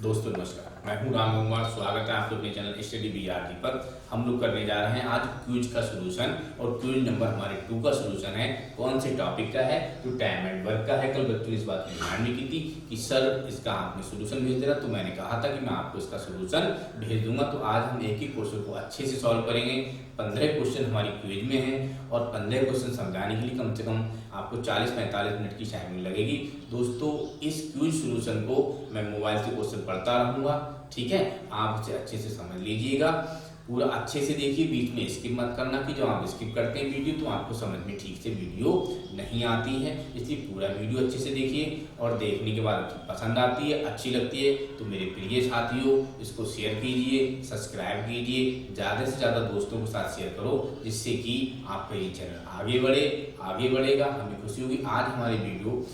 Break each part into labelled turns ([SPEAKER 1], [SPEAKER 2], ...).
[SPEAKER 1] दोस्तों नमस्कार, मैं हूं राम कुमार। स्वागत है आपके अपने चैनल स्टडी बीआरटी पर। हम लोग करने जा रहे हैं आज क्विज का सलूशन और क्विज नंबर हमारे 2 का सलूशन है। कौन से टॉपिक का है? तो टाइम एंड वर्क का है। कल बच्चों ने इस बात की डिमांड भी की थी कि सर इसका आपने सलूशन भेज देना, तो मैंने कहा था कि मैं आपको इसका सलूशन भेज दूंगा। तो आज हम एक ही क्वेश्चन को अच्छे से सॉल्व करेंगे। 15 क्वेश्चन हमारी क्विज में हैं और 15 क्वेश्चन समझाने के लिए कम से कम आपको 40-45 मिनट की टाइमिंग लगेगी। दोस्तों इस क्विज सॉल्यूशन को मैं मोबाइल से क्वेश्चन पढ़ता रहूंगा, ठीक है? आप इसे अच्छे से समझ लीजिएगा, पूरा अच्छे से देखिए, बीच में स्किप मत करना कि जो आप स्किप करते हैं वीडियो तो आपको समझ में ठीक से वीडियो नहीं आती है। इसलिए पूरा वीडियो अच्छे से देखिए और देखने के बाद पसंद आती है, अच्छी लगती है तो मेरे प्रिय साथियों इसको शेयर कीजिए, सब्सक्राइब कीजिए, ज़्यादा से ज़्यादा दोस्तों के साथ शेयर करो, जिससे कि आपका ये चैनल आगे बढ़ेगा। हमें खुशी होगी। आज हमारे वीडियो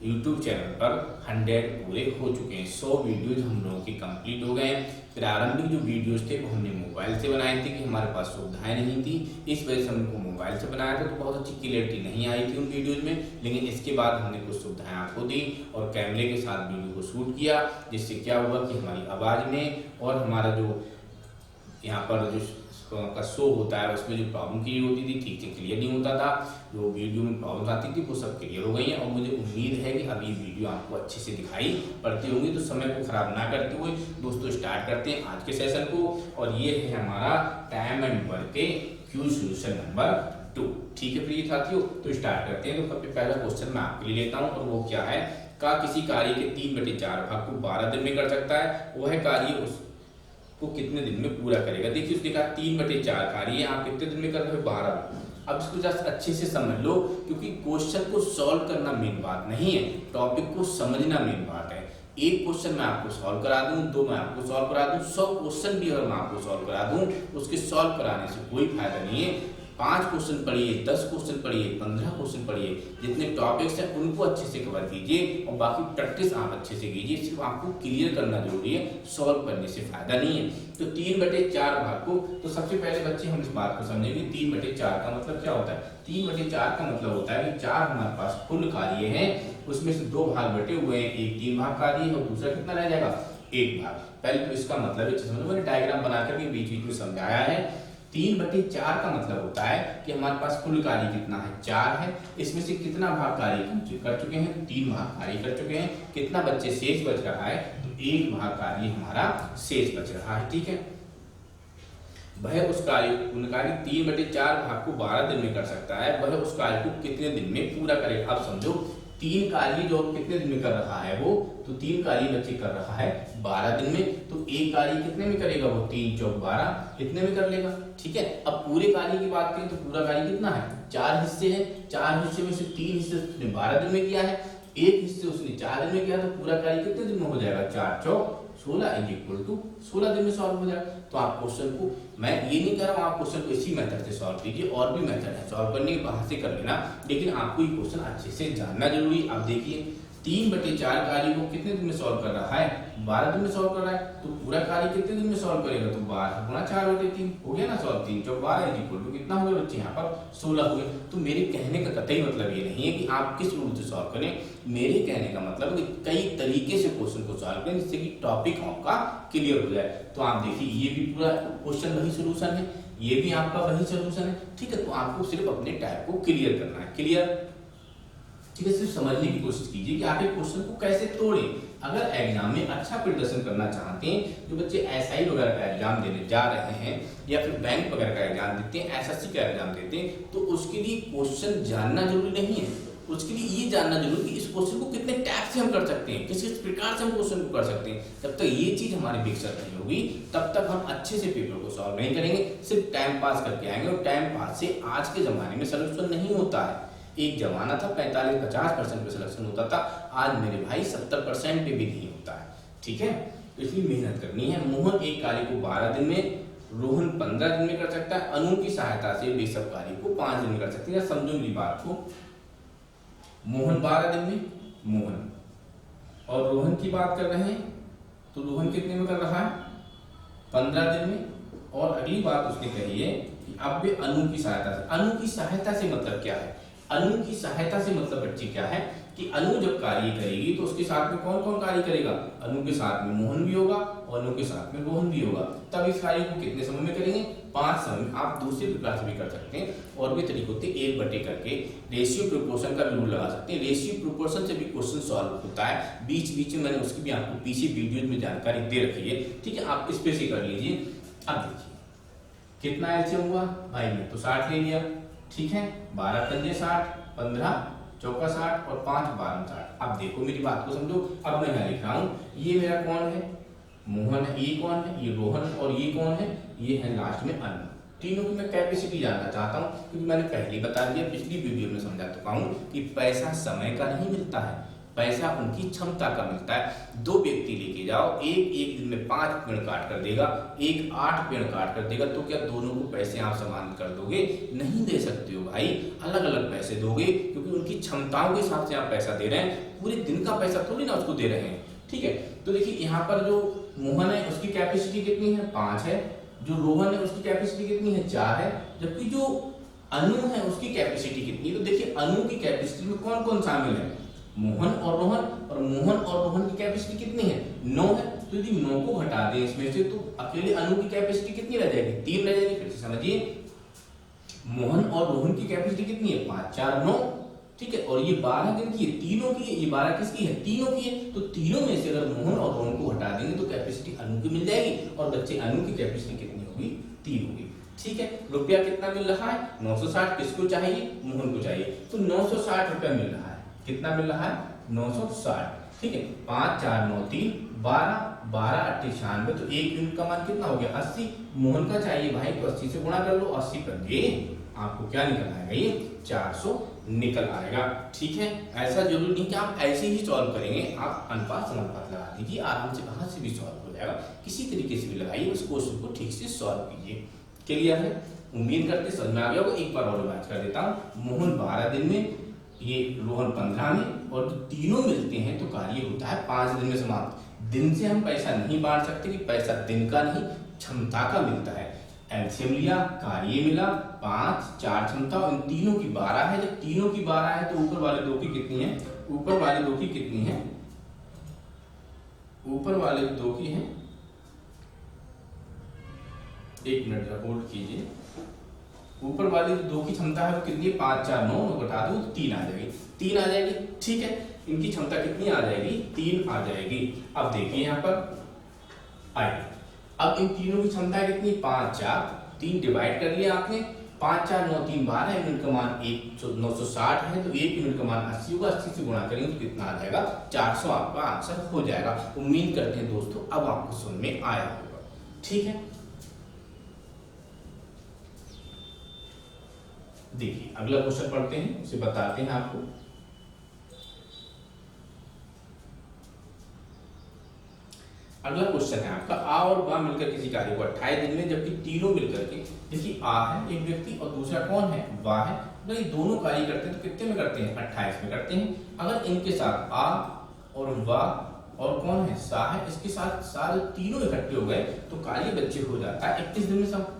[SPEAKER 1] YouTube चैनल पर 100 पूरे हो चुके हैं। 100 वीडियोज हम लोगों के कंप्लीट हो गए हैं। प्रारंभिक जो वीडियोज थे वो हमने मोबाइल से बनाए थे कि हमारे पास सुविधाएं नहीं थी, इस वजह से हमको मोबाइल से बनाया था, तो बहुत अच्छी क्लियरिटी नहीं आई थी उन वीडियोज में। लेकिन इसके बाद हमने कुछ सुविधाएं आपको दी और कैमरे के साथ वीडियो को शूट किया, जिससे क्या हुआ कि हमारी आवाज़ में और हमारा जो यहाँ पर जो का शो होता है उसमें जो प्रॉब्लम क्लियर होती थी ठीक से क्लियर नहीं होता था, जो वीडियो में प्रॉब्लम आती थी वो सब क्लियर हो गई है। और मुझे उम्मीद है कि अब ये वीडियो आपको अच्छे से दिखाई पड़ती होंगी। तो समय को खराब ना करते हुए दोस्तों स्टार्ट करते हैं आज के सेशन को। और ये है हमारा टाइम एंड वर्क के क्विज सॉल्यूशन नंबर 2, ठीक है प्रिय साथियों? तो स्टार्ट करते हैं। तो सबसे पहला क्वेश्चन मैं आपके लिए लेता हूँ और वो क्या है, का किसी कार्य के 3/4 भाग को 12 दिन में कर सकता है, वह कार्य को कितने दिन में पूरा करेगा? देखिए उसने कहा 3/4 कार्य आप कितने दिन में कर रहे हो? 12। अब इसको जस्ट अच्छे से समझ लो, क्योंकि क्वेश्चन को सॉल्व करना मेन बात नहीं है, टॉपिक को समझना मेन बात है। एक क्वेश्चन मैं आपको सॉल्व करा दूं, 2 मैं आपको सॉल्व करा दूं, 100 क्वेश्चन भी अगर मैं आपको सॉल्व करा दूं, उसके सॉल्व कराने से कोई फायदा नहीं है। 5 क्वेश्चन पढ़िए, 10 क्वेश्चन पढ़िए, 15 क्वेश्चन पढ़िए, जितने टॉपिक्स हैं उनको अच्छे से कवर कीजिए और बाकी प्रैक्टिस आप अच्छे से कीजिए। सिर्फ आपको क्लियर करना जरूरी है, सॉल्व करने से फायदा नहीं है। तो 3/4 भाग को, तो सबसे पहले बच्चे हम इस बात को समझेंगे 3/4 का मतलब क्या होता है। 3/4 का मतलब होता है कि 4 हमारे पास कुल कार्य है, उसमें से 2 भाग बटे हुए हैं, एक 3 भाग कार्य है और दूसरा कितना रह जाएगा? 1 भाग। पहले तो इसका मतलब समझो, मैंने डायग्राम बनाकर के बीच बीच में समझाया है। 3/4 का मतलब होता है कि हमारे पास कुल कार्य कितना है? 4 है। इसमें से कितना भाग कार्य कर चुके हैं? 3 भाग कार्य कर चुके हैं। कितना बच्चे शेष बच रहा है? तो 1 भाग कार्य हमारा शेष बच रहा है, ठीक है? वह उस कार्य 3/4 भाग को 12 दिन में कर सकता है, वह उस कार्य को कितने दिन में पूरा करेगा? अब समझो 3 कार्य जो कितने दिन में कर रहा है वो, तो 3 कार्य बच्चे कर रहा है 12 दिन में, तो एक कार्य कितने में करेगा? वो 3 चौक 12 इतने में कर लेगा, ठीक है? अब पूरे कार्य की बात करें तो पूरा कार्य कितना है? 4 हिस्से हैं। 4 हिस्से में से 3 हिस्से उसने 12 दिन में किया है, एक हिस्से उसने 4 दिन में किया, तो पूरा कार्य कितने दिन में हो जाएगा? 4 चौक 16 = 16 दिन में सॉल्व हो जाएगा। तो आप क्वेश्चन को, मैं ये नहीं कह रहा हूँ आप क्वेश्चन को इसी मेथड से सॉल्व कीजिए, और भी मेथड है सॉल्व करने के, बाहर से कर लेना, लेकिन आपको ये क्वेश्चन अच्छे से जानना जरूरी। अब देखिए 3/4 कार्य को कितने दिन में सॉल्व कर रहा है? 12 दिन में सॉल्व कर रहा है, तो पूरा कार्य कितने दिन में सॉल्व करेगा? तो 12 गुणा 4/3 हो गया ना सॉल्व। 3 चौक 12 = कितना हो गया बच्चे? यहाँ पर 16 हो गए। तो मेरे कहने का कतई मतलब ये नहीं है कि आप किस रूल से सॉल्व करें, मेरे कहने का मतलब है कि कई तरीके से क्वेश्चन को सॉल्व करें, जिससे कि टॉपिक आपका क्लियर हो जाए। तो आप देखिए ये भी पूरा क्वेश्चन वही सोल्यूशन है, ये भी आपका वही सोल्यूशन है, ठीक है? तो आपको सिर्फ अपने टाइप को क्लियर करना है, क्लियर, ठीक है? सिर्फ समझने की कोशिश कीजिए कि आप एक क्वेश्चन को कैसे तोड़ें। अगर एग्जाम में अच्छा प्रदर्शन करना चाहते हैं, जो बच्चे एसआई वगैरह का एग्जाम देने जा रहे हैं या फिर बैंक वगैरह का एग्जाम देते हैं, एसएससी का एग्जाम देते हैं, तो उसके लिए क्वेश्चन जानना जरूरी नहीं है। उसके लिए ये जानना जरूरी कि इस क्वेश्चन को कितने टाइप से हम कर सकते हैं, किस किस प्रकार से हम क्वेश्चन को कर सकते हैं। जब तक ये चीज हमारी विकसित नहीं होगी तब तक हम अच्छे से पेपर को सॉल्व नहीं करेंगे, सिर्फ टाइम पास करके आएंगे। और टाइम पास से आज के जमाने में सलूशन नहीं होता है। एक जमाना था 45-50% पे सिलेक्शन होता था, आज मेरे भाई 70% पे भी नहीं होता है, ठीक है? तो इसलिए मेहनत करनी है। मोहन एक कार्य को 12 दिन में, रोहन 15 दिन में कर सकता है, अनु की सहायता से वे सब कार्य को 5 दिन में कर सकते हैं। समझो मेरी बात को, मोहन 12 दिन में, मोहन और रोहन की बात कर रहे हैं, तो रोहन कितने में कर रहा है? 15 दिन में। और अगली बात उसने कही है कि अब वे अनु की सहायता से, अनु की सहायता से मतलब क्या है? अनु की सहायता से मतलब बच्चे क्या है कि अनु जब कार्य करेगी तो उसके साथ में कौन कौन कार्य करेगा, अनु के साथ में मोहन भी होगा और अनु के साथ में रोहन भी होगा। तब इस कार्य को कितने समय में करेंगे, 5 समय में। आप दूसरे प्रकार से भी कर सकते हैं और भी तरीके होते हैं, 1 करके रेशियो प्रोपोर्शन का रूल लगा सकते हैं। रेशियो प्रोपोर्शन से भी क्वेश्चन सॉल्व होता है, बीच बीच में मैंने उसकी भी आपको पीछे वीडियोज में जानकारी दे रखी है, ठीक है, आप इस पे से कर लीजिए। अब देखिए कितना एलसीएम हुआ भाई, मैं तो 60 ले लिया, ठीक है, 12 पंजे 60, 15 चौका 60 और 5 12 60। अब देखो मेरी बात को समझो, अब मैं यहाँ लिख रहा हूँ, ये मेरा कौन है, मोहन है, ये कौन है, ये रोहन, और ये कौन है, ये है लास्ट में अनु। तीनों की मैं कैपेसिटी जानना चाहता हूँ, क्योंकि मैंने पहले बता दिया, पिछली वीडियो में समझा चुका हूँ कि पैसा समय का नहीं मिलता है, पैसा उनकी क्षमता का मिलता है। 2 व्यक्ति लेके जाओ, एक दिन में 5 पेड़ काट कर देगा, एक 8 पेड़ काट कर देगा, तो क्या दोनों को पैसे आप समान कर दोगे, नहीं दे सकते हो भाई, अलग अलग पैसे दोगे, क्योंकि उनकी क्षमताओं के हिसाब से आप पैसा दे रहे हैं, पूरे दिन का पैसा थोड़ी ना उसको दे रहे हैं, ठीक है। तो देखिए यहाँ पर जो मोहन है उसकी कैपेसिटी कितनी है, 5 है, जो रोहन है उसकी कैपेसिटी कितनी है, 4 है, जबकि जो अनु है उसकी कैपेसिटी कितनी है। तो देखिए अनु की कैपेसिटी में कौन कौन शामिल है, मोहन और रोहन, और मोहन और रोहन की कैपेसिटी कितनी है, 9 है। तो यदि 9 को हटा दें इसमें से, तो अकेले अनु की कैपेसिटी कितनी रह जाएगी, 3 रह जाएगी। फिर से समझिए, मोहन और रोहन की कैपेसिटी कितनी है, 5 4 9, ठीक है, और ये 12 किनकी है, तीनों की है, ये 12 किसकी है, तीनों की है। तो तीनों में से अगर मोहन और रोहन को हटा देंगे तो कैपेसिटी अनु की मिल जाएगी, और बच्चे अनु की कैपेसिटी कितनी होगी, 3 होगी, ठीक है। रुपया कितना मिल रहा है, 960, किसको चाहिए, मोहन को चाहिए, तो 960 रुपया मिल रहा है। कितना मिल रहा है, 960, ठीक है, 5 4 9 3 12 12 8 96, तो एक यूनिट का मान कितना हो गया, 80। मोहन का चाहिए भाई, तो 80 से गुणा कर लो, 80 पंजे आपको क्या निकल आएगा, ये 400 निकल आएगा, ठीक है। ऐसा जरूरी नहीं कि आप ऐसे ही सॉल्व करेंगे, आप अनुपात समानुपात लगा दीजिए, आराम से कहाँ से भी सॉल्व हो जाएगा, किसी तरीके से भी लगाइए, उस क्वेश्चन को ठीक से सॉल्व कीजिए। क्लियर है, उम्मीद करते समझ में आ गया होगा। एक बार और बात कर देता हूँ, मोहन 12 दिन में, ये रोहन 15 में, और तीनों मिलते हैं तो कार्य होता है 5 दिन में समाप्त। दिन से हम पैसा नहीं बांट सकते, कि पैसा दिन का नहीं क्षमता का मिलता है। एलसीएम लिया, कार्य मिला 5 4 क्षमता, इन तीनों की 12 है। जब तीनों की 12 है तो ऊपर वाले 2 की कितनी है, ऊपर वाले 2 की कितनी है, ऊपर वाले 2 की है, 1 मिनट होल्ड कीजिए, ऊपर वाली 2 की क्षमता है वो कितनी है, 5 4 9, घटा दो 3 आ जाएगी, 3 आ जाएगी, ठीक है। इनकी क्षमता कितनी आ जाएगी, 3 आ जाएगी। अब देखिए यहाँ पर आइए, अब इन तीनों की क्षमता कितनी, 5 4 3 डिवाइड कर लिया आपने, 5 4 9 3 12, यूनिट का मान 960 है, तो 1 यूनिट का मान 80 होगा, 80 से गुणा करेंगे तो कितना आ जाएगा, 400 आपका आंसर हो जाएगा। उम्मीद करते हैं दोस्तों अब आपको समझ में आया होगा, ठीक है। देखिए अगला क्वेश्चन पढ़ते हैं, उसे बताते हैं आपको। अगला क्वेश्चन है आपका, आ और बा मिलकर किसी कार्य को 28 दिन में, जबकि तीनों मिलकर के, देखिए आ है एक व्यक्ति और दूसरा कौन है, बा है, तो ये दोनों कार्य करते हैं तो कितने में करते हैं, 28 में करते हैं। अगर इनके साथ आ और बा और कौन है, सा है, इसके साथ सारे तीनों इकट्ठे हो गए तो कार्य बच्चे हो जाता है 21 दिन में सब।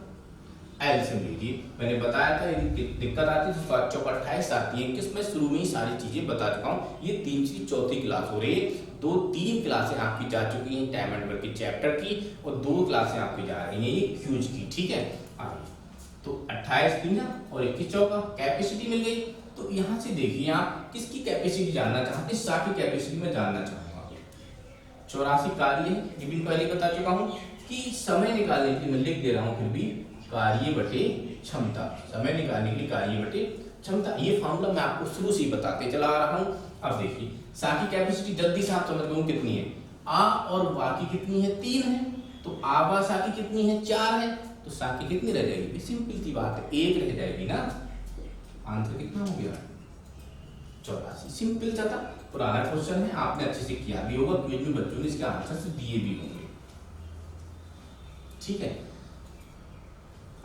[SPEAKER 1] एलसीएम लीजिए, मैंने बताया था यदि दिक्कत आती है तो 7 चौक 28 आती है 21, मैं शुरू में ही सारी चीजें बता चुका हूँ। ये 3 चौथी क्लास हो रही है, 3 क्लासें आपकी जा चुकी हैं टाइम एंड वर्क के चैप्टर की, और 2 क्लासें आपकी जा रही हैं ये क्यूज की, ठीक है। आइए, तो 28 तीन और 21 चौका, कैपेसिटी मिल गई। तो यहाँ से देखिए आप किसकी कैपेसिटी जानना चाहते हैं, सा की कैपेसिटी में जानना चाहूंगा। 84 कार्य है, ये भी पहले बता चुका हूँ कि समय निकालने के लिए मैं लिख दे रहा हूँ, फिर भी कार्य बटे क्षमता, समय निकालने के लिए कार्य बटे क्षमता, ये फॉर्मूला मैं आपको शुरू से ही बताते चला आ रहा हूं। अब देखिए सा की कैपेसिटी जल्दी से आप समझ लो कितनी है, आ और बा की कितनी है, 3 है, तो आ बा सा की कितनी है, 4 है, तो सा की कितनी रह जाएगी, सिंपल सी बात है 1 रह जाएगी ना। आंसर कितना हो गया, 84। सिंपल सा था, पुराना क्वेश्चन है, आपने अच्छे से किया भी होगा, क्विज में बच्चों ने इसके आंसर से दिए भी होंगे, ठीक है।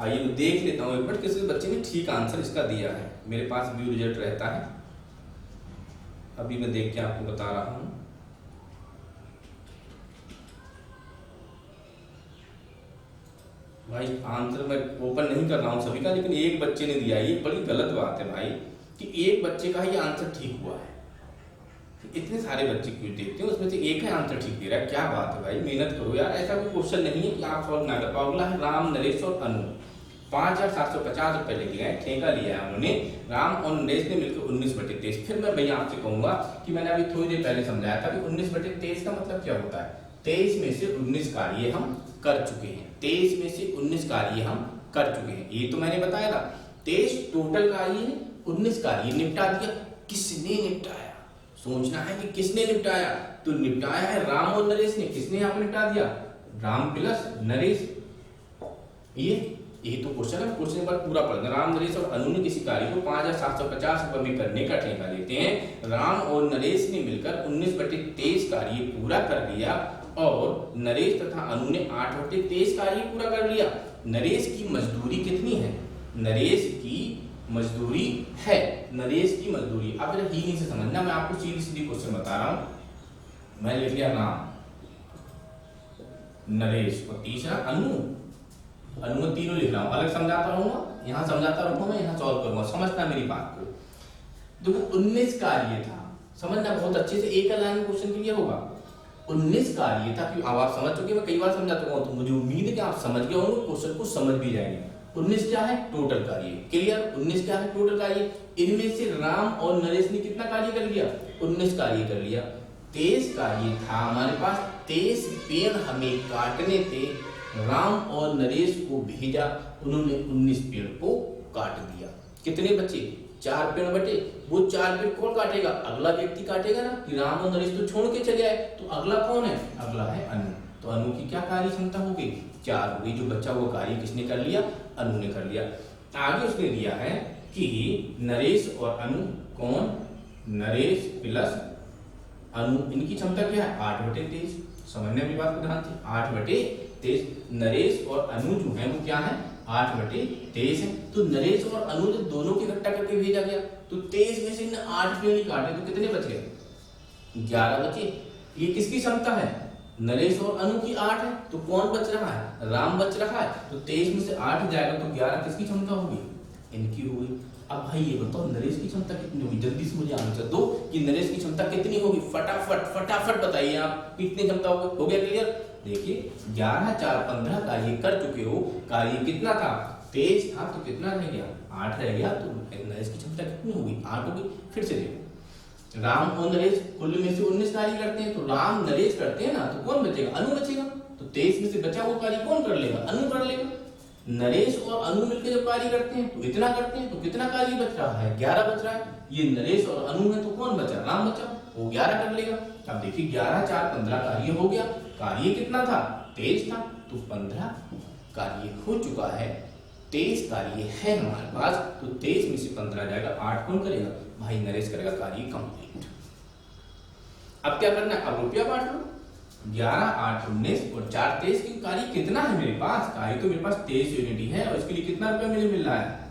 [SPEAKER 1] आइए मैं देख लेता हूँ एक बार किसी बच्चे ने ठीक आंसर इसका दिया है, मेरे पास व्यू रिजल्ट रहता है, अभी मैं देख के आपको बता रहा हूँ। भाई आंसर मैं ओपन नहीं कर रहा हूँ सभी का, लेकिन एक बच्चे ने दिया, ये बड़ी गलत बात है भाई कि एक बच्चे का ही आंसर ठीक हुआ है, इतने सारे बच्चे क्विज देखते हैं, उसमें से एक है आंसर ठीक दे रहा है, क्या बात है भाई, मेहनत करो यार। ऐसा कोई क्वेश्चन नहीं है कि आप सॉल्व ना कर पाओ। अगला है राम, नरेश और अनु। 5,750 रुपए लेके गए, ठेका लिया है उन्होंने। राम और नरेश ने मिलकर 19/23। फिर मैं भैया आपसे कहूंगा कि मैंने अभी थोड़ी देर पहले समझाया था कि 19/23 का मतलब क्या होता है। 23 में से 19 कार्य हम कर चुके हैं, 23 में से 19 कार्य हम कर चुके हैं, ये तो मैंने बताया था। 23 टोटल कार्य है, 19 कार्य निपटा दिया। किसने निपटाया, सोचना है कि किसने निपटाया। तो निपटाया है राम और नरेश ने। किसने यहाँ पे निपटा दिया, राम प्लस नरेश। ये तो क्वेश्चन है, क्वेश्चन पर पूरा पढ़ना। राम, नरेश और अनु ने किसी कार्य को 5,750 रुपए में करने का ठेका लेते हैं। राम और नरेश ने मिलकर 19/23 कार्य पूरा कर लिया और नरेश तथा अनु ने 8/23 कार्य पूरा कर लिया। नरेश की मजदूरी कितनी है, नरेश की मजदूरी है, नरेश की मजदूरी। अब जरा ही नहीं से समझना, मैं आपको सीधी सीधी क्वेश्चन बता रहा हूं। मैं लिख लिया राम, नरेश और तीसरा अनु। अनु में तीनों लिख रहा हूं, अलग समझाता रहूंगा, यहाँ समझाता रहूंगा, यहाँ सॉल्व करूंगा। समझना मेरी बात को। देखो 19 कार्य था, समझना बहुत अच्छे से, एक लाइन में क्वेश्चन क्लियर होगा। 19 कार्य था, क्यों अब आप समझ चुके, मैं कई बार समझा चुका हूं, तो मुझे उम्मीद है कि आप समझ गए होंगे, क्वेश्चन को समझ भी जाएंगे। 19 क्या है, टोटल कार्य। क्लियर, 19 क्या है, टोटल कार्य। इनमें से राम और नरेश ने कितना कार्य कर लिया, 19 कार्य कर लिया। 23 कार्य था हमारे पास, 23 पेड़ हमें काटने थे। राम और नरेश को भेजा, उन्होंने 19 पेड़ को काट दिया। कितने बचे, 4 पेड़ बटे। वो 4 पेड़ कौन काटेगा, अगला व्यक्ति काटेगा ना, कि राम और नरेश तो छोड़ के चले आए, तो अगला कौन है, अगला है अनु। तो अनु की क्या कार्य क्षमता हो गई, 4 हो गई। जो बच्चा वो कार्य किसने कर लिया, अनु ने कर लिया। आगे उसने दिया है कि नरेश और अनु, कौन, नरेश प्लस अनु, इनकी क्षमता क्या है, 8/23। समझने की बात को ध्यान से, 8/23। नरेश और अनु जो है वो क्या है, 8/23 है। तो नरेश और अनु जब दोनों की इकट्ठा करके भेजा गया, तो 23 में से 8 पेड़ नहीं काटे, तो कितने बच गए, 11 बचे। ये किसकी क्षमता है, नरेश और अनु की 8 है। तो कौन बच रहा है, राम बच रहा है। तो 23 में से 8 जाएगा तो 11 किसकी क्षमता होगी, इनकी होगी। अब भाई ये बताओ नरेश की क्षमता कितनी होगी, जल्दी से मुझे आंसर दो कि नरेश की क्षमता कितनी होगी। फटाफट बताइए आप, कितनी क्षमता होगी। हो गया क्लियर। देखिए 11, 4, 15 कार्य कर चुके हो। कार्य कितना था, 23 था, तो कितना रह गया, 8 रह गया। तो नरेश की क्षमता कितनी होगी, 8 होगी। फिर से देखो, राम और नरेश कुल में से 19 कार्य करते हैं, तो राम नरेश करते हैं ना, तो कौन बचेगा, अनु बचेगा। तो 23 में से बचा हुआ कार्य कौन कर लेगा, अनु कर लेगा। नरेश और अनु मिलकर जब कार्य करते हैं तो इतना करते हैं, तो कितना कार्य बच रहा है, 11 बच रहा है। ये नरेश और अनु है, तो कौन बचा, राम बचा, वो 11 कर लेगा। अब देखिए 11, 4, 15 कार्य हो गया। कार्य कितना था, 23 था, तो 15 कार्य हो चुका है। 23 कार्य है हमारे पास, तो 23 में से 15 जाएगा, 8 कौन करेगा, भाई नरेश करेगा कार्य कंप्लीट। अब क्या करना है, अब रुपया बांट लो। 11, 8, 19 और 4, 23 की कार्य कितना है मेरे पास, कार्य तो मेरे पास 23 यूनिट ही है, और इसके लिए कितना रुपया मुझे मिल रहा है,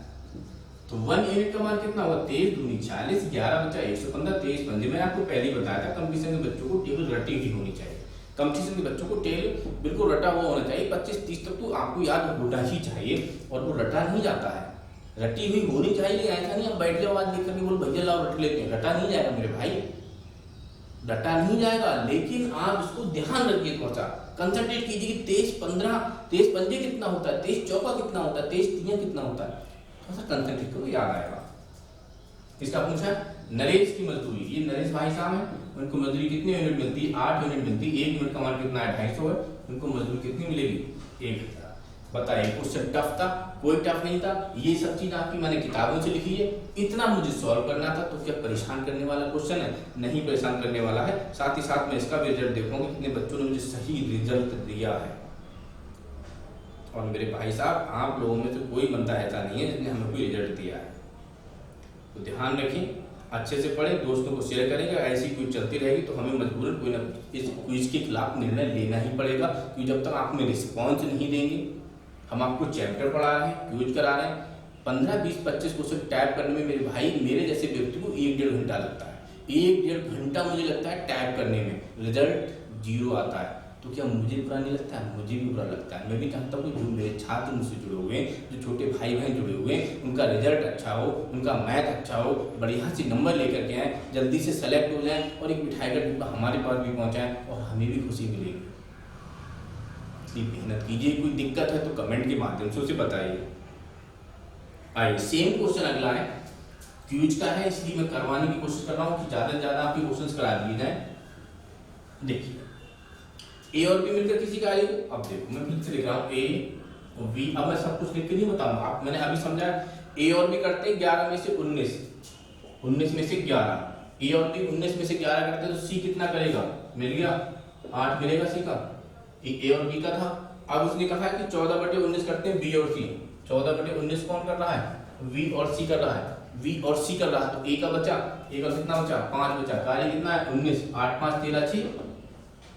[SPEAKER 1] तो 1 यूनिट का मान कितना होगा, 23 दूनी 40, 11 बचा 115, 23 पंजे। मैंने आपको पहले ही बताया था कंपटीशन के बच्चों को टेबल रटी हुई होनी चाहिए। कंपटीशन के बच्चों को टेबल बिल्कुल रटा हुआ होना चाहिए। 25-30 तक तो आपको याद होना ही चाहिए, और वो रटा नहीं जाता है, रटी हुई होनी चाहिए। ऐसा नहीं आप बैठ जाओ आज लिख करके बोल भैया लाओ रट लेते हैं, रटा नहीं जाएगा मेरे भाई, रटा नहीं जाएगा। लेकिन आप इसको ध्यान रखिए, थोड़ा सा कंसंट्रेट कीजिए कि 23, 15, 23 पंजे कितना होता है, 23 चौका कितना होता है, 23 तिया कितना होता है, थोड़ा सा कंसंट्रेट करो, याद आएगा। इसका पूछा नरेश की मजदूरी, ये नरेश भाई साहब है, उनको मजदूरी कितनी यूनिट मिलती है, 8 यूनिट मिलती है। 1 यूनिट का मान कितना है, 250 है, उनको मजदूरी कितनी मिलेगी, 1000। बताइए क्वेश्चन टफ था, कोई टफ नहीं था। ये सब चीज आपकी मैंने किताबों से लिखी है, इतना मुझे सॉल्व करना था। तो क्या परेशान करने वाला क्वेश्चन है, नहीं परेशान करने वाला है। साथ ही साथ मैं इसका भी रिजल्ट देखूंगा कितने बच्चों ने मुझे सही रिजल्ट दिया है। और मेरे भाई साहब, आप लोगों में से कोई बंदा ऐसा नहीं है जिसने हमें कोई रिजल्ट दिया है। तो ध्यान रखें, अच्छे से पढ़ें, दोस्तों को शेयर करेंगे। ऐसी क्विज चलती रहेगी तो हमें मजबूरन कोई ना इस क्विज के खिलाफ निर्णय लेना ही पड़ेगा, क्योंकि जब तक आप हमें रिस्पॉन्स नहीं देंगे, हम आपको चैप्टर पढ़ा रहे हैं, क्विज करा रहे हैं, 15, 20, 25 क्वेश्चन टाइप करने में मेरे भाई, मेरे जैसे व्यक्ति को 1-1.5 घंटा लगता है। 1-1.5 घंटा मुझे लगता है टाइप करने में, रिजल्ट 0 आता है। तो क्या मुझे बुरा नहीं लगता है? मुझे भी बुरा लगता है। मैं भी चाहता हूँ कि जो मेरे छात्र मुझसे जुड़े हुए हैं, जो छोटे भाई बहन जुड़े हुए हैं, उनका रिजल्ट अच्छा हो, उनका मैथ अच्छा हो, बढ़िया से नंबर लेकर के आए, जल्दी से सेलेक्ट हो जाए और एक मिठाई का डिब्बा हमारे पास भी पहुँचाएँ और हमें भी खुशी मिलेगी। इसलिए मेहनत कीजिए। कोई दिक्कत है तो कमेंट के माध्यम से उसे बताइए। आइए सेम क्वेश्चन अगला है, क्विज का है, इसलिए मैं करवाने की कोशिश कर रहा हूँ कि ज़्यादा से ज़्यादा आपके क्वेश्चंस करा दिए जाए। देखिए ए और बी मिलकर किसी का आएगा। अब देखो मैं फिर से लिख रहा हूँ ए और बी। अब मैं सब कुछ लिख के नहीं बताऊंगा, आप मैंने अभी समझा। ए और बी करते हैं 11 में से 19, 19 में से 11। ए और बी 19 में से 11 करते हैं तो सी कितना करेगा? मिल गया 8 मिलेगा सी का। ए और बी का था। अब उसने कहा है कि 14/19 करते हैं बी और सी। 14/19 कौन कर रहा है? वी और सी कर रहा है। वी और सी कर रहा है तो ए का बचा, ए का कितना बचा? 5 बचा। कार्य कितना है? 19। 8 5 13 6,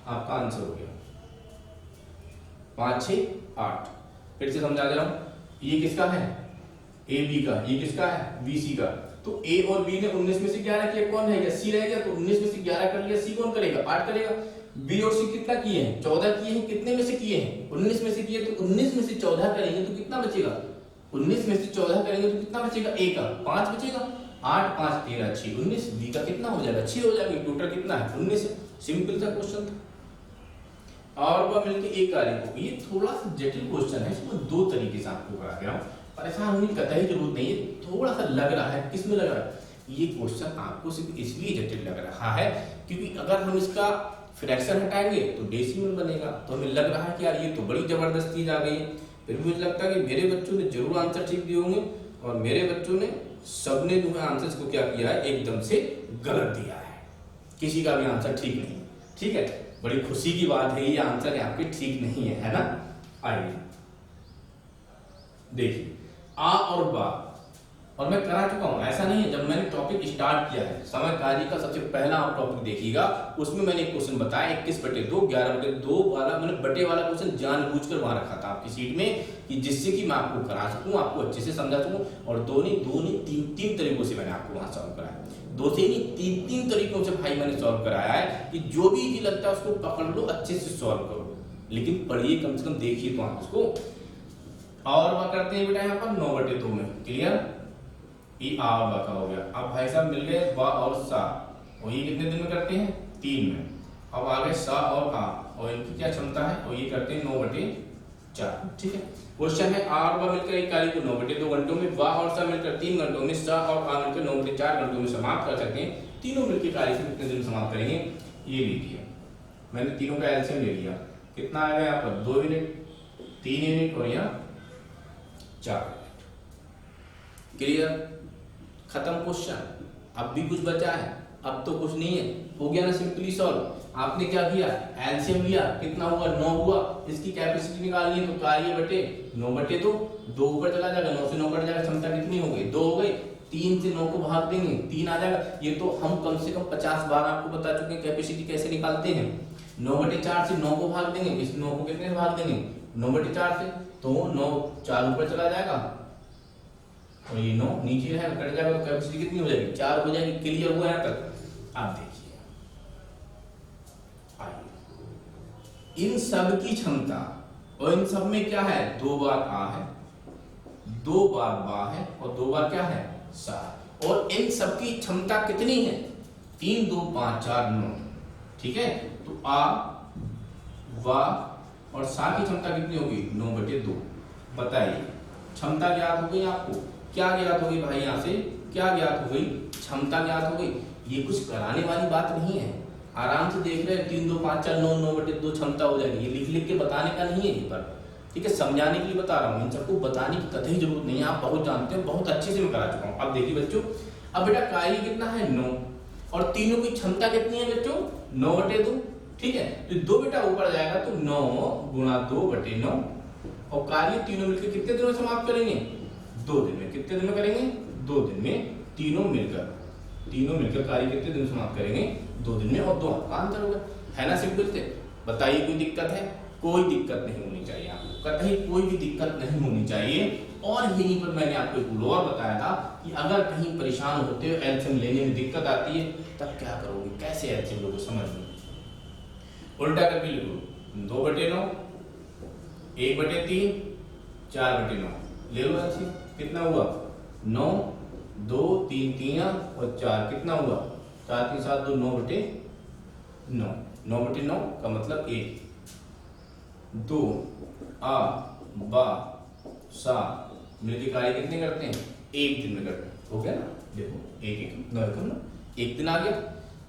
[SPEAKER 1] आपका आंसर हो गया 5 6 8। फिर से समझा दे रहा हूं, ये किसका है? ए बी का। ये किसका है? बी सी का। तो ए और बी ने 19 में से 11 किया, कौन है? सी रह गया। तो 19 में से 11 कर लिया, सी कौन करेगा? 8 करेगा। बी और सी कितना किए हैं? 14 किए हैं। कितने में से किए हैं? 19 में से किए। तो 19 में से 14 करेंगे तो कितना बचेगा? 19 में से 14 करेंगे तो कितना बचेगा? ए का 5 बचेगा। 8 5 13 6 19। बी का कितना हो जाएगा? 6 हो जाएगा। टोटल कितना है? 19। सिंपल सा क्वेश्चन था। और वह मिलकर एक कार्य को, ये थोड़ा सा जटिल क्वेश्चन है, इसको दो तरीके से आपको करा गया हूं। परेशान होने की कतई जरूरत नहीं है। थोड़ा सा लग रहा है, किसमें लग रहा है? ये क्वेश्चन आपको सिर्फ इसलिए जटिल लग रहा है क्योंकि अगर हम इसका फ्रैक्शन हटाएंगे तो डेसिमल बनेगा। तो हमें लग रहा है कि यार ये तो बड़ी जबरदस्त चीज आ गई है। फिर मुझे लगता है कि मेरे बच्चों ने जरूर आंसर ठीक दिए होंगे और मेरे बच्चों ने सबने जो है आंसर को क्या किया है? एकदम से गलत दिया है। किसी का भी आंसर ठीक नहीं। ठीक है, बड़ी खुशी की बात है, ये आंसर आपके ठीक नहीं है ना? आइए देखिए आ और बा, और मैं करा चुका हूं, ऐसा नहीं है। जब मैंने टॉपिक स्टार्ट किया है समय कार्य का सबसे पहला आप टॉपिक देखिएगा, उसमें मैंने एक क्वेश्चन बताया 21/2 11/2 वाला। मैंने बटे वाला क्वेश्चन जानबूझकर वहां रखा था आपकी सीट में कि जिससे कि मैं आपको करा सकूं, आपको अच्छे से समझा सकूं। और दो नहीं तीन तरीकों से मैंने आपको वहां सॉल्व कराया। 2 से नहीं 3 तरीकों से भाई मैंने सॉल्व कराया है कि जो भी इजी लगता है उसको पकड़ लो, अच्छे से सॉल्व करो, लेकिन पढ़िए, कम से कम देखिए तो आप उसको। और वह करते हैं बेटा यहाँ पर 9/2 में। क्लियर? ये आ और बा का हो गया। अब भाई साहब मिल गए बा और सा, और ये कितने दिन में करते हैं? 3 में। अब आ गए सा और आ, और इनकी क्या क्षमता है? और ये करते हैं 9/4। ठीक है, क्वेश्चन है आ और बा मिलकर एक कार्य को 9/2 घंटों में, बा और सा मिलकर 3 घंटों में, सा और आ मिलकर 9/4 घंटों में समाप्त कर सकते हैं। तीनों मिलकर कार्य को कितने दिन समाप्त करेंगे? ये लीजिए, मैंने तीनों का एलसीएम ले लिया। कितना आएगा यहाँ पर? 2 यूनिट, 3 यूनिट और यहाँ 4 यूनिट। क्लियर? खत्म क्वेश्चन। अब भी कुछ बचा है? अब तो कुछ नहीं है, हो गया ना सिंपली सॉल्व। आपने क्या किया? एलसीएम लिया, कितना हुआ? 9 हुआ। इसकी कैपेसिटी निकालनी है तो कार्य बटे 9/2, 2 ऊपर चला जाएगा, 9 से 9 कट जाएगा, क्षमता कितनी हो गई? 2 हो गई। 3 से 9 को भाग देंगे, 3 आ जाएगा। ये तो हम कम से कम 50 बार आपको बता चुके हैं कैपेसिटी कैसे निकालते हैं। 9/4 से 9 को भाग देंगे, इस 9 को कितने से भाग देंगे? 9/4 से, तो 9 4 ऊपर चला जाएगा और ये 9 नीचे है, कट जाएगा, तो कैपेसिटी कितनी हो जाएगी? 4 हो जाएगी। क्लियर हुआ यहाँ तक? आप देखिए, आइए इन सब की क्षमता, और इन सब में क्या है? 2 बार आ है, 2 बार बा है और 2 बार क्या है? सा। और इन सब की क्षमता कितनी है? 3 2 5 4 9। ठीक है, तो आ वा और सा की क्षमता कितनी होगी? 9/2। बताइए, क्षमता ज्ञात हो गई आपको? क्या ज्ञात हो गई भाई? यहाँ से क्या ज्ञात हो गई? क्षमता ज्ञात हो गई। ये कुछ कराने वाली बात नहीं है, आराम से देख रहे हैं। 3 2 5 4 9 9/2 क्षमता हो जाएगी। ये लिख लिख के बताने का नहीं है ये पर, ठीक है, समझाने के लिए बता रहा हूँ। इन सबको बताने की कतई जरूरत नहीं है, आप बहुत जानते हो, बहुत अच्छे से मैं करा चुका हूँ। अब देखिए बच्चों, अब बेटा कार्य कितना है? 9, और तीनों की क्षमता कितनी है बच्चों? 9/2। ठीक है, तो 2 बेटा ऊपर जाएगा तो 9 गुणा 2/9, और कार्य तीनों मिलकर कितने दिनों में समाप्त करेंगे? 2 दिन में। कितने दिन में करेंगे? 2 दिन में। तीनों मिलकर कार्य कितने दिन में समाप्त करेंगे? 2 दिन में। और 2 आपका आंसर होगा, है ना? सिंपल से। बताइए, कोई दिक्कत है? कोई दिक्कत नहीं होनी चाहिए आपको, कतई कोई भी दिक्कत नहीं होनी चाहिए। और यहीं पर मैंने आपको एक और बताया था कि अगर कहीं परेशान होते हो, एलसीएम लेने में दिक्कत आती है, तब क्या करोगे? कैसे एलसीएम लोगे? समझ लो, उल्टा करके लिखो। 2/9, 1/3, 4/9 ले लो अच्छी। कितना हुआ 9, 2 3 3 और 4 कितना हुआ 4 3 7 2 9/9। 9/9 का मतलब 1 2 आ बा सा मिलके कार्य कितने करते हैं, एक दिन में करते हैं। हो गया ना, देखो एक 9 एक दिन आ गया।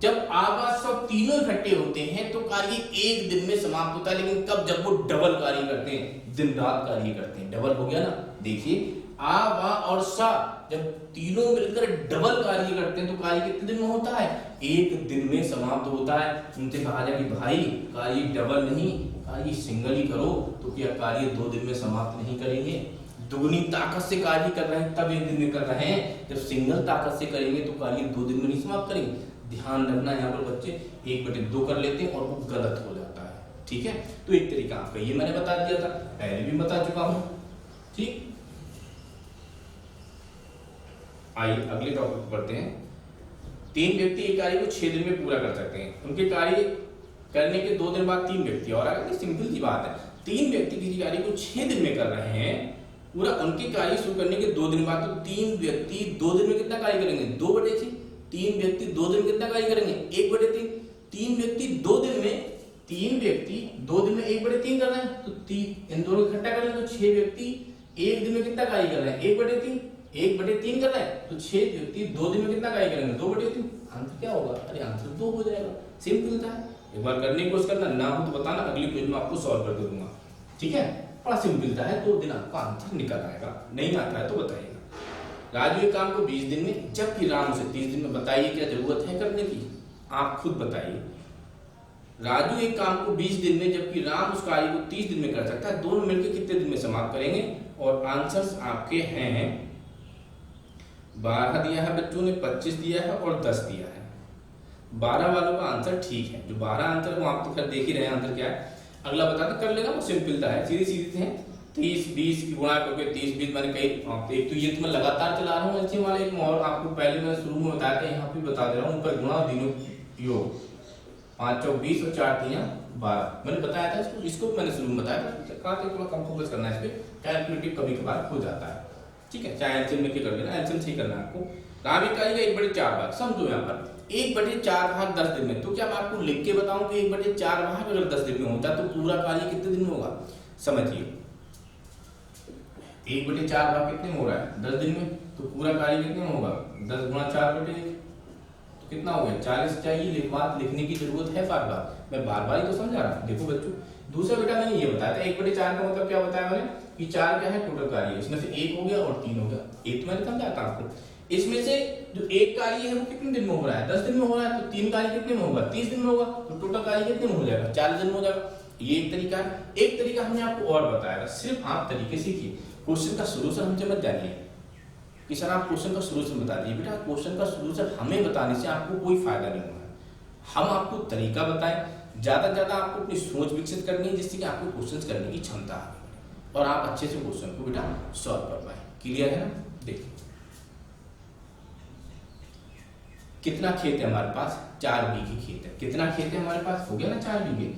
[SPEAKER 1] जब आवाज सब तीनों इकट्ठे होते हैं तो कार्य एक दिन में समाप्त होता है। लेकिन कब, जब वो डबल कार्य करते हैं, दिन रात कार्य करते हैं। डबल हो गया ना, देखिए आ वा और सा जब तीनों मिलकर डबल कार्य करते हैं तो कार्य कितने दिन में होता है, एक दिन में समाप्त होता है। उनसे कहा जाए कि भाई कार्य डबल नहीं, कार्य सिंगल ही करो, तो क्या कार्य 2 दिन में समाप्त नहीं करेंगे। दुगनी ताकत से कार्य कर रहे हैं तब एक दिन में कर रहे हैं, जब सिंगल ताकत से करेंगे तो कार्य 2 दिन में नहीं समाप्त करेंगे। ध्यान रखना, यहाँ पर बच्चे 1/2 कर लेते हैं और वो गलत हो जाता है। ठीक है, तो एक तरीका आपका ये मैंने बता दिया था, पहले भी बता चुका हूं। ठीक, आइए अगले टॉपिक पर बढ़ते हैं। 3 व्यक्ति एक कार्य को 6 दिन में पूरा कर सकते हैं। उनके कार्य करने के 2 दिन बाद 3 व्यक्ति और आगे, सिंपल सी बात है। 3 व्यक्ति किसी कार्य को 6 दिन में कर रहे हैं पूरा, उनके कार्य शुरू करने के 2 दिन बाद, तो 3 व्यक्ति 2 दिन में कितना कार्य करेंगे 2/6। 3 व्यक्ति 2 दिन में कितना कार्य करेंगे 1/3। 3 व्यक्ति 2 दिन में 1/3 कर रहे हैं तो इन दोनों को इकट्ठा करेंगे तो 6 व्यक्ति एक दिन में कितना कार्य कर रहे हैं 1/3। 1/3 कर रहे हैं तो 6 व्यक्ति 2 दिन में कितना कार्य करेंगे 2/3। आंसर क्या होगा, अरे आंसर 2 हो जाएगा। सिंपल था, एक बार करने की कोशिश करना, ना हो तो बताना, अगली पेज में आपको सॉल्व कर दूंगा। ठीक है, बड़ा सिंपल है, 2 दिन आपका आंसर निकल आएगा। नहीं आता है तो बताइएगा। राजू एक काम को 20 दिन में जबकि राम उसे 30 दिन में, बताइए क्या जरूरत है करने की, आप खुद बताइए। राजू एक काम को 20 दिन में जबकि राम उस कार्य को 30 दिन में कर सकता है, दोनों मिलकर कितने दिन में समाप्त करेंगे। और आंसर्स आपके हैं 12 दिया है बच्चों ने, 25 दिया है और 10 दिया है। 12 वालों का आंसर ठीक है, जो 12 आंसर वो आप तो खैर देख ही रहे हैं आंसर क्या है। अगला बताते कर लेना, वो सिंपल है, सीधी सीधी है। 30 20 की गुणा करके 30 20 मैंने कई, एक तो ये तो मैं लगातार चला रहा हूँ एलसीएम वाले, एक और आपको पहले मैंने शुरू में बताया था, यहाँ पे बता दे रहा हूँ, ऊपर गुणा तीनों योग 5 चौक 20 और 4 3 12 मैंने बताया था। इसको मैंने शुरू में बताया था, कहा था थोड़ा कम फोकस करना है इस पे, कैलकुलेटिव कभी कभार हो जाता है। ठीक है, चाहे एलसीएम में कर लेना, एलसीएम सही करना है आपको। राम इकाई का 1/4 भाग, समझो यहाँ पर 1/4 भाग 10 दिन में, तो क्या मैं आपको लिख के बताऊं कि 1/4 भाग अगर 10 दिन में होता तो पूरा कार्य कितने दिन में होगा। समझिए 1/4 भाग कितने में हो रहा है 10 दिन में, तो पूरा कार्य कितने में होगा 10 गुणा 4/1 तो कितना हो गया 40 चाहिए। बात लिखने की जरूरत है बार बार, मैं बार बार ही तो समझा रहा हूँ। देखो बच्चों, दूसरा बेटा मैंने ये बताया था 1/4 का मतलब क्या बताया मैंने कि 4 क्या है टोटल कार्य, इसमें से 1 हो गया और 3 हो गया। एक तो मैंने समझाया था आपको, इसमें से जो एक कार्य है वो कितने दिन में हो रहा है 10 दिन में हो रहा है, तो 3 कार्य कितने में होगा 30 दिन में होगा, तो टोटल कार्य कितने में हो जाएगा 40 दिन में हो जाएगा। ये एक तरीका है। एक तरीका हमने आपको और बताया था, सिर्फ आप तरीके सीखिए, क्वेश्चन का सोल्यूशन हमसे मत जानिए कि सर आप क्वेश्चन का सोल्यूशन बता दीजिए। बेटा क्वेश्चन का सोल्यूशन हमें बताने से आपको कोई फायदा नहीं होगा, हम आपको तरीका बताएं। ज्यादा से ज्यादा आपको अपनी सोच विकसित करनी है जिससे कि आपको क्वेश्चन करने की क्षमता आए और आप अच्छे से क्वेश्चन को बेटा सॉल्व कर पाए। क्लियर है ना। देखिए कितना खेत है हमारे पास 4 बीघे खेत है। कितना खेत है हमारे पास, हो गया ना 4 बीघे।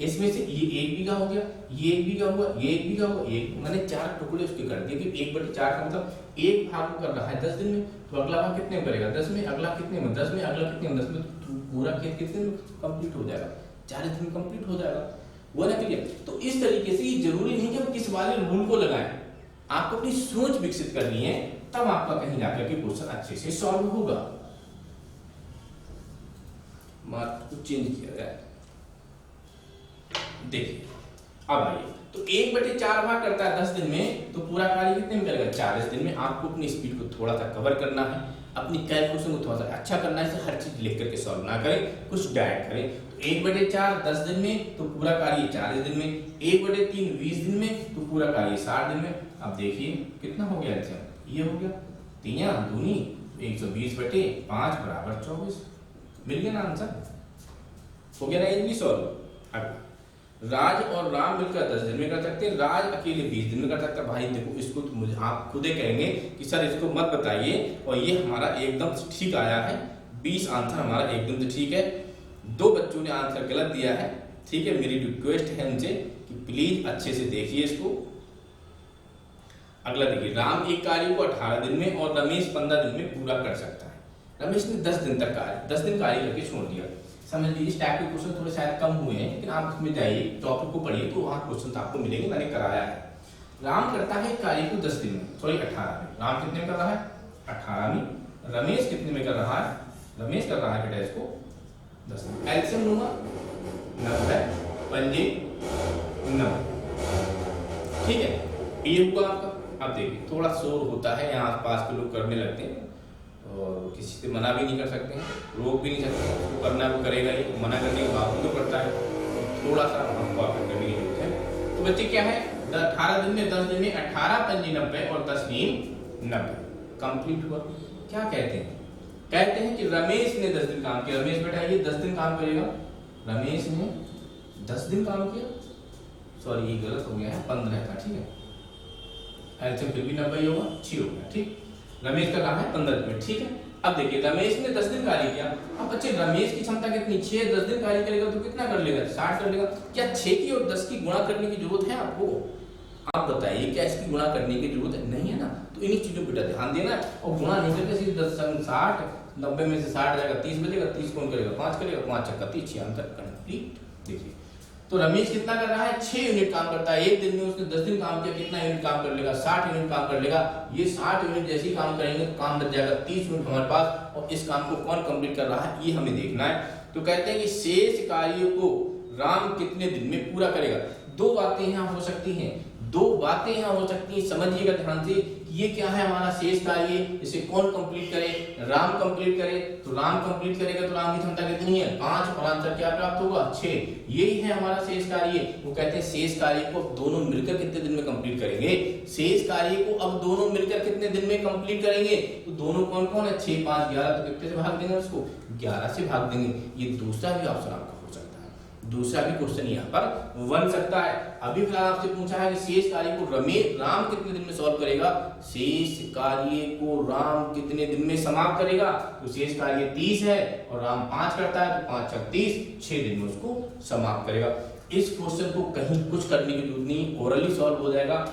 [SPEAKER 1] इसमें से ये 1 बीघा हो गया, ये 1 बीघा हुआ, ये 1 बीघा हुआ, एक मैंने 4 टुकड़े उसके कर दिए कि 1/4 का मतलब एक भाग को कर रहा है 10 दिन में, तो अगला भाग कितने में करेगा 10 में, अगला कितने में 10 में, अगला कितने में 10 में, तो पूरा खेत कितने में कंप्लीट हो जाएगा 40 दिन में कंप्लीट हो जाएगा। वो ना क्लियर। तो इस तरीके से ये जरूरी नहीं कि हम किस वाले रूल को लगाएं, आपको अपनी सोच विकसित करनी है, तब आपका कहीं जाकर के क्वेश्चन अच्छे से सॉल्व होगा। मार्क को चेंज किया जाए। देखिए अब आइए, तो 1/4 भाग करता है 10 दिन में, तो पूरा कार्य कितने में करेगा 40 दिन में। आपको अपनी स्पीड को थोड़ा सा कवर करना है, अपनी कैलकुलेशन को थोड़ा सा अच्छा करना है, हर चीज लिख करके सॉल्व ना करें, कुछ डायरेक्ट करें। तो 1/4 10 दिन में, तो पूरा कार्य 40 दिन में। 1/3 20 दिन में, तो पूरा कार्य 60 दिन में। अब देखिए कितना हो गया आंसर, ये हो गया 3 दूनी 120/5 बराबर 24। मिल गया ना आंसर, हो गया ना ये भी सॉल्व। अब राज और राम मिलकर 10 दिन में कर सकते हैं, राज अकेले 20 दिन में कर सकता है। भाई देखो इसको तो मुझे आप खुद ही कहेंगे कि सर इसको मत बताइए, और ये हमारा एकदम ठीक आया है 20 आंसर हमारा एकदम से ठीक है। 2 बच्चों ने आंसर गलत दिया है, ठीक है, मेरी रिक्वेस्ट है उनसे कि प्लीज अच्छे से देखिए इसको। अगला देखिए, राम एक कार्य को 18 दिन में और रमेश 15 दिन में पूरा कर सकता है। रमेश ने 10 दिन तक 10 दिन कार्य करके छोड़ दिया। समझ लीजिए इस टाइप के क्वेश्चन थोड़े शायद कम हुए हैं, लेकिन आप इसमें जाइए टॉपिक को पढ़िए तो वहाँ क्वेश्चन आपको मिलेंगे, मैंने कराया है। राम करता है कार्य को 10 दिन में, सॉरी 18 में। राम कितने में कर रहा है? 18 में। रमेश कितने में कर रहा है? रमेश कर रहा है बेटा इसको 10 में। एल्सियम लूंगा 90 पंजे 90, ठीक है, ये हुआ आपका। अब देखिए थोड़ा शोर होता है, यहाँ आसपास के लोग करने लगते हैं और किसी से मना भी नहीं कर सकते हैं, रोक भी नहीं सकते हैं, उसको करना वो करेगा, ये मना करने के बावजूद तो करता है, थोड़ा सा हमको आपको करने की जरूरत है। तो बच्चे क्या है, 18 दिन में 10 दिन में 18 पंजे 90 और 10 नीम 90 कंप्लीट हुआ। क्या कहते हैं? कहते हैं कि रमेश ने 10 दिन काम किया। रमेश बेटा ये 10 दिन काम करेगा, रमेश ने 10 दिन काम किया, सॉरी ये गलत हो गया है, 15 था, ठीक है, एल्सियम फिर भी 90 होगा, 6 हो गया, ठीक। रमेश का काम है 15 दिन में, ठीक है। अब देखिए रमेश ने 10 दिन कार्य किया। अब बच्चे रमेश की क्षमता कितनी? 6 10 दिन कार्य करेगा तो कितना कर लेगा? 60 कर लेगा। क्या 6 की और 10 की गुणा करने की जरूरत है आपको? आप बताइए, क्या इसकी गुणा करने की जरूरत नहीं है ना? तो इन्हीं चीजों पर ध्यान देना और गुणा नहीं करके सीधे 10 60 90 में से 60 जाएगा 30 बचेगा, 30 कौन करेगा? 5 करेगा, 5 चक्का 30, 6 आंसर कंप्लीट। देखिए तो रमेश कितना कर रहा है? 6 यूनिट काम करता है। एक दिन में उसने 10 दिन काम किया, कितना यूनिट काम कर लेगा? 60 यूनिट काम कर लेगा। ये 60 यूनिट जैसे ही काम करेंगे तो काम बच जाएगा 30 यूनिट हमारे पास, और इस काम को कौन कंप्लीट कर रहा है ये हमें देखना है। तो कहते हैं कि शेष कार्य को राम कितने दिन में पूरा करेगा? दो बातें यहाँ हो सकती हैं, दो बातें यहाँ हो सकती हैं, समझिएगा ध्यान से। ये क्या है हमारा शेष कार्य, इसे कौन कंप्लीट करे? राम कंप्लीट करे। तो राम कंप्लीट करेगा तो राम की क्षमता कितनी है? 5, और आंसर क्या प्राप्त होगा? 6। यही है हमारा शेष कार्य। वो कहते हैं शेष कार्य को दोनों मिलकर कितने दिन में कंप्लीट करेंगे? शेष कार्य को अब दोनों मिलकर कितने दिन में कंप्लीट करेंगे? तो दोनों कौन कौन है? 6 5 11, तो कितने से भाग देंगे उसको? 11 से भाग देंगे। ये दूसरा भी ऑप्शन आपका हो सकता है, दूसरा भी क्वेश्चन यहाँ पर बन सकता है। अभी फिलहाल आपसे पूछा है कि शेष कार्य को राम कितने दिन में सॉल्व करेगा? शेष कार्य को राम कितने दिन में समाप्त करेगा? तो शेष कार्य 30 है और राम 5 करता है, तो 5 6 30, 6 दिन में उसको समाप्त करेगा। इस क्वेश्चन को कहीं कुछ करने की जरूरत नहीं, ओरली सॉल्व हो जाएगा।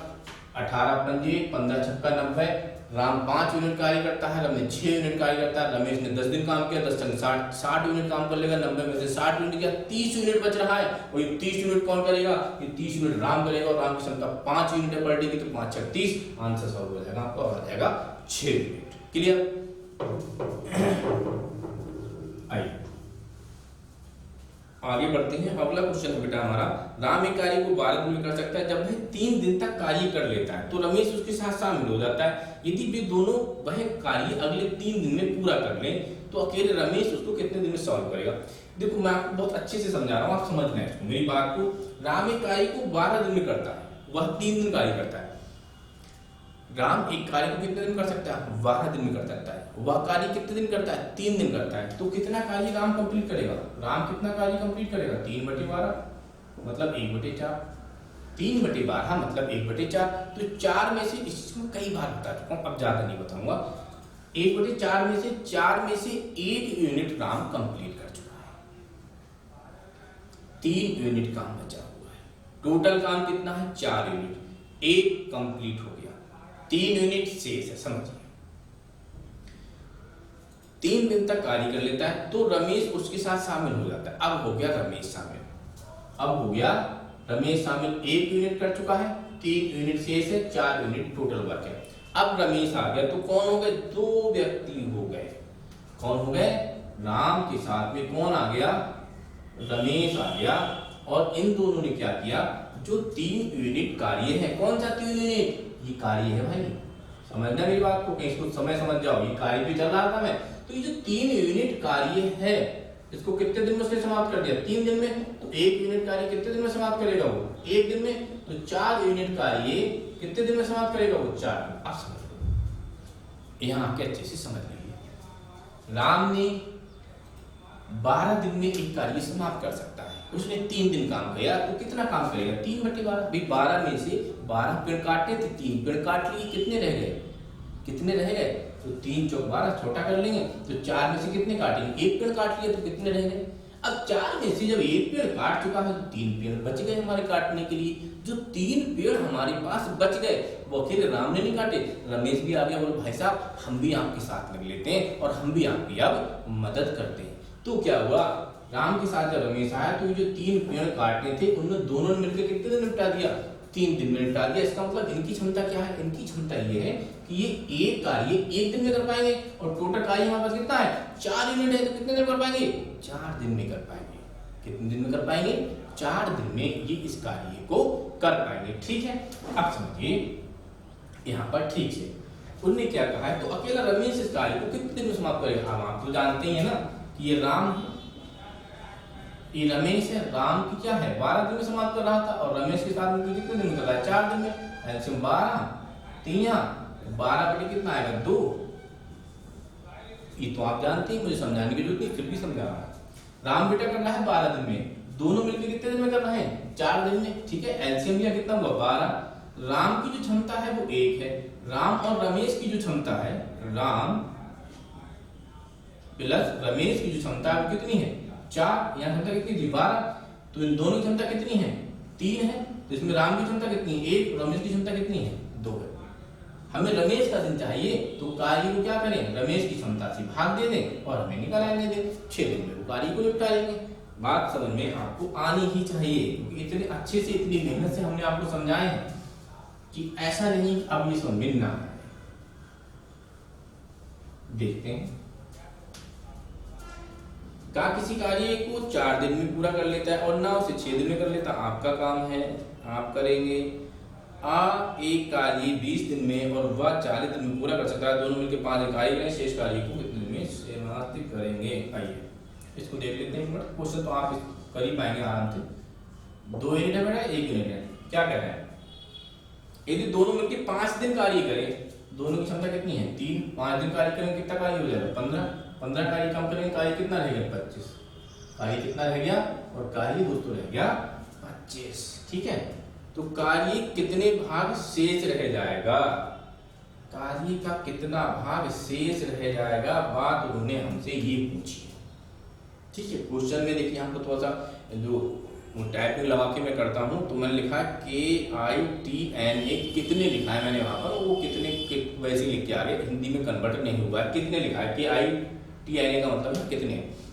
[SPEAKER 1] 18 पंजे 15 छक्का 90। राम 5 यूनिट कार्य करता है, रमेश 6 यूनिट कार्य करता है। रमेश ने 10 दिन काम किया, 10 छक्के 60 यूनिट काम कर लेगा। 90 में से 60 यूनिट किया, 30 यूनिट बच रहा है, और ये 30 यूनिट कौन करेगा? ये 30 यूनिट राम करेगा, और राम की क्षमता 5 यूनिट है पर डे की, तो 5 6 30, आंसर सॉल्व हो जाएगा आपका, आ जाएगा 6 यूनिट। क्लियर? आइए आगे बढ़ते हैं। अगला क्वेश्चन है बेटा हमारा, राम एक कार्य को 12 दिन में कर सकता है जब वह 3 दिन तक कार्य कर लेता है, तो रमेश उसके साथ शामिल हो जाता है। यदि वे दोनों वह कार्य अगले 3 दिन में पूरा कर लें, तो अकेले रमेश उसको कितने दिन में सॉल्व करेगा? देखो मैं आपको बहुत अच्छे से समझा रहा हूँ, आप समझना है इसको, मेरी बात को। राम एक कार्य को 12 दिन में करता है, वह 3 दिन कार्य करता है। राम एक कार्य को कितने दिन कर सकता है? 12 दिन में कर सकता है। वह कार्य कितने दिन करता है? 3 दिन करता है। तो कितना कार्य राम कंप्लीट करेगा? राम कितना कार्य कंप्लीट करेगा? 3/12 मतलब 1/4। 3/12 मतलब 1/4। तो 4 में से, इसको कई बार बता चुका हूँ, अब ज्यादा नहीं बताऊंगा। 1/4 में से 4 में से 1 यूनिट राम कंप्लीट कर चुका है, 3 यूनिट काम बचा हुआ है। टोटल काम कितना है? 4 यूनिट, 1 कंप्लीट हो गया, 3 यूनिट शेष है। समझिए 3 दिन तक कार्य कर लेता है, तो रमेश उसके साथ शामिल हो जाता है। अब हो गया रमेश शामिल, अब हो गया रमेश शामिल। 1 यूनिट कर चुका है, 3 यूनिट शेष है, 4 यूनिट टोटल वर्क है। अब रमेश आ गया, तो कौन हो गए? 2 व्यक्ति हो गए। कौन हो गए? राम के साथ में कौन आ गया? रमेश आ गया। और इन दोनों ने क्या किया? जो 3 यूनिट कार्य है, कौन सा 3 यूनिट? ये कार्य है भाई, समझना मेरी बात को, कहीं इसको समय समझ जाओ, ये कार्य भी चल रहा था मैं। तो ये जो 3 यूनिट कार्य है, इसको कितने दिन में उसने समाप्त कर दिया? 3 दिन में। तो 1 यूनिट कार्य कितने दिन में समाप्त करेगा वो? 1 दिन में। तो 4 यूनिट कार्य कितने दिन में समाप्त करेगा वो? 4 दिन। आप समझ लो, यहाँ आके अच्छे से समझ लीजिए। राम ने 12 दिन में एक कार्य समाप्त कर सकता है, उसने 3 दिन काम किया, तो कितना काम करेगा? 3/12। 12 में से 12 पेड़ काटे थे, 3 पेड़ काट लिए, कितने रह गए? कितने रह गए? तो 3 चौक 12, छोटा कर लेंगे। तो 4 में से कितने काटेंगे? 1 पेड़ काट लिया, तो कितने रह गए? अब 4 में से जब एक पेड़ काट चुका है तो 3 पेड़ बच गए हमारे काटने के लिए। जो 3 पेड़ हमारे पास बच गए वो अकेले राम ने नहीं काटे, रमेश भी आ गया, बोले भाई साहब हम भी आपके साथ लग लेते हैं और हम भी आपकी अब मदद करते हैं। तो क्या हुआ, राम के साथ जब रमेश आया तो ये जो 3 पेड़ काटने थे उन्होंने दोनों ने मिलकर कितने दिन निपटा दिया, 3 दिन में निपटा दिया। इसका मतलब इनकी क्षमता क्या है, इनकी क्षमता ये है कि ये एक कार्य 1 दिन में कर पाएंगे और टोटल कार्य हमारे पास कितना है 4 यूनिट है, तो कितने दिन कर पाएंगे 4 दिन में कर पाएंगे। कितने दिन में कर पाएंगे 4 दिन में ये इस कार्य को कर पाएंगे। ठीक है, अब समझिए यहाँ पर ठीक से उन्होंने क्या कहा है, तो अकेला रमेश इस कार्य को कितने दिन में समाप्त करेगा। हम आप तो जानते ही है ना कि ये राम है, ये रमेश है, राम की क्या है 12 दिन में समाप्त कर रहा था और रमेश के साथ में कितने दिन में कर रहा है 4 दिन में। एलसीएम 12 3 12 बटे कितना आएगा 2। ये तो आप जानते हैं, मुझे समझाने की जरूरत नहीं, फिर भी समझा रहा हूं। राम बेटा करना है 12 दिन में, दोनों मिलकर कितने दिन में करना है 4 दिन में। ठीक है, एलसीएम लिया कितना हुआ 12। राम की जो क्षमता है वो 1 है, राम और रमेश की जो क्षमता है, राम प्लस रमेश की जो क्षमता है वो कितनी है 4। यहाँ क्षमता कितनी थी 12, तो इन दोनों की क्षमता कितनी है 3 है। तो इसमें राम की क्षमता कितनी है 1, रमेश की क्षमता कितनी है 2 है। हमें रमेश का दिन चाहिए तो कार्य को क्या करें, रमेश की क्षमता से भाग दे दें और हमें निकल आने दें, 6 दिन में वो कार्य को निपटा लेंगे। बात समझ में आपको आनी ही चाहिए, क्योंकि इतने अच्छे से इतनी मेहनत से हमने आपको समझाए हैं कि ऐसा नहीं अब ये समझ में ना आए। देखते हैं का किसी कार्य को 4 दिन में पूरा कर लेता है और ना उसे 6 दिन में कर लेता, आपका काम है आप करेंगे। एक कार्य 20 दिन में और वह 40 दिन में पूरा कर सकता है, दोनों मिलकर 5 कार्य करें, शेष कार्य को कितने दिन में समाप्त करेंगे। आइए इसको देख लेते हैं। क्वेश्चन तो आप कर ही पाएंगे आराम से। 2 यूनिट है बेटा, 1 यूनिट है। क्या कह रहा है, यदि दोनों मिलकर 5 दिन कार्य करें, दोनों की क्षमता कितनी है 3, 5 दिन कार्य करेंगे कितना कार्य हो जाएगा 15 कार्य कम करेंगे, कार्य कितना रहेगा 25। कार्य कितना रह गया और कार्य दोस्तों रह गया 25। ठीक है, तो कार्य कितने भाग शेष रह जाएगा, कार्य का कितना भाग शेष रह जाएगा, बात उन्होंने हमसे ये पूछी है। ठीक है, क्वेश्चन में देखिए हमको थोड़ा सा जो टाइपिंग लगा के मैं करता हूँ, तो मैंने लिखा KITNA कितने लिखा है मैंने वहां पर, वो कितने वैसे लिख के आ गए, हिंदी में कन्वर्ट नहीं हुआ है। कितने लिखा है KITNA का मतलब है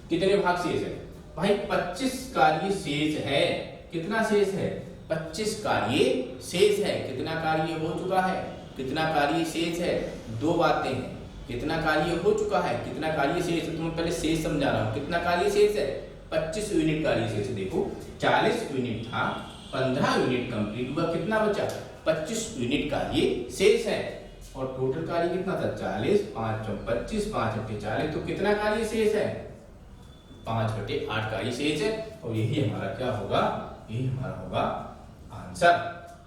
[SPEAKER 1] कितने भाग शेष है भाई 25 कार्य शेष है। कितना शेष है 25 कार्य शेष है। कितना कार्य हो चुका है, कितना कार्य शेष है, 2 बातें हैं, कितना कार्य हो चुका है, कितना कार्य शेष है। तो मैं पहले शेष समझा रहा हूँ, कितना कार्य शेष है 25 यूनिट कार्य शेष। देखो 40 यूनिट था, 15 यूनिट कंप्लीट हुआ, कितना बचा 25 यूनिट कार्य शेष है। और टोटल कार्य कितना था 40, 5 × 25, 5 × 40, तो कितना कार्य शेष है 5/8 कार्य शेष है। और यही हमारा क्या होगा, यही हमारा होगा आंसर।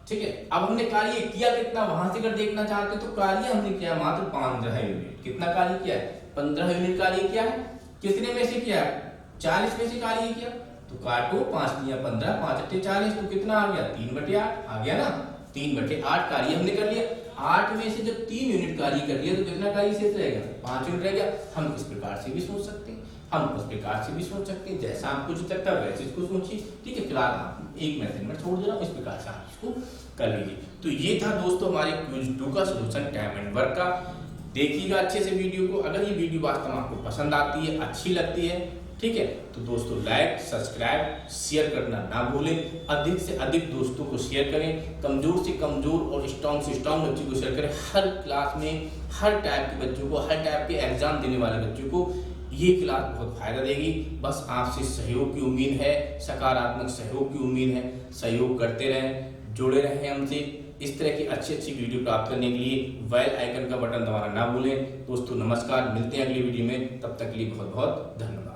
[SPEAKER 1] ठीक है, अब हमने कार्य किया कितना, वहां से अगर देखना चाहते तो कार्य हमने किया मात्र 15 यूनिट। कितना कार्य किया है 15 यूनिट कार्य किया है। कितने में से किया है 40 में से कार्य किया, तो काटो 5 × 15, 5 × 40, तो कितना आ गया 3/8 आ गया ना। 3/8 कार्य हमने कर लिया। 8 में से जब 3 यूनिट कार्य कर लिया तो कितना कार्य शेष रहेगा 5 यूनिट रह गया। हम इस प्रकार से भी सोच सकते हैं, हम उस प्रकार से भी सोच सकते हैं, जैसा आपको जो लगता है वैसे इसको सोचिए। ठीक है, फिलहाल आप एक मेथड में छोड़ दे रहा हूँ, इस प्रकार से आप इसको कर लीजिए। तो ये था दोस्तों हमारे क्विज 2 का सोल्यूशन टाइम एंड वर्क का। देखिएगा अच्छे से वीडियो को। अगर ये वीडियो वास्तव में आपको पसंद आती है, अच्छी लगती है, ठीक है, तो दोस्तों लाइक सब्सक्राइब शेयर करना ना भूलें। अधिक से अधिक दोस्तों को शेयर करें, कमजोर से कमजोर और स्ट्रॉन्ग से स्ट्रॉन्ग बच्चों को शेयर करें। हर क्लास में हर टाइप के बच्चों को, हर टाइप के एग्जाम देने वाले बच्चों को ये क्लास बहुत फायदा देगी। बस आपसे सहयोग की उम्मीद है, सकारात्मक सहयोग की उम्मीद है। सहयोग करते रहें, जुड़े रहें हमसे। इस तरह की अच्छी अच्छी वीडियो प्राप्त करने के लिए बेल आइकन का बटन दबाना ना भूलें। दोस्तों नमस्कार, मिलते हैं अगली वीडियो में, तब तक के लिए बहुत बहुत धन्यवाद।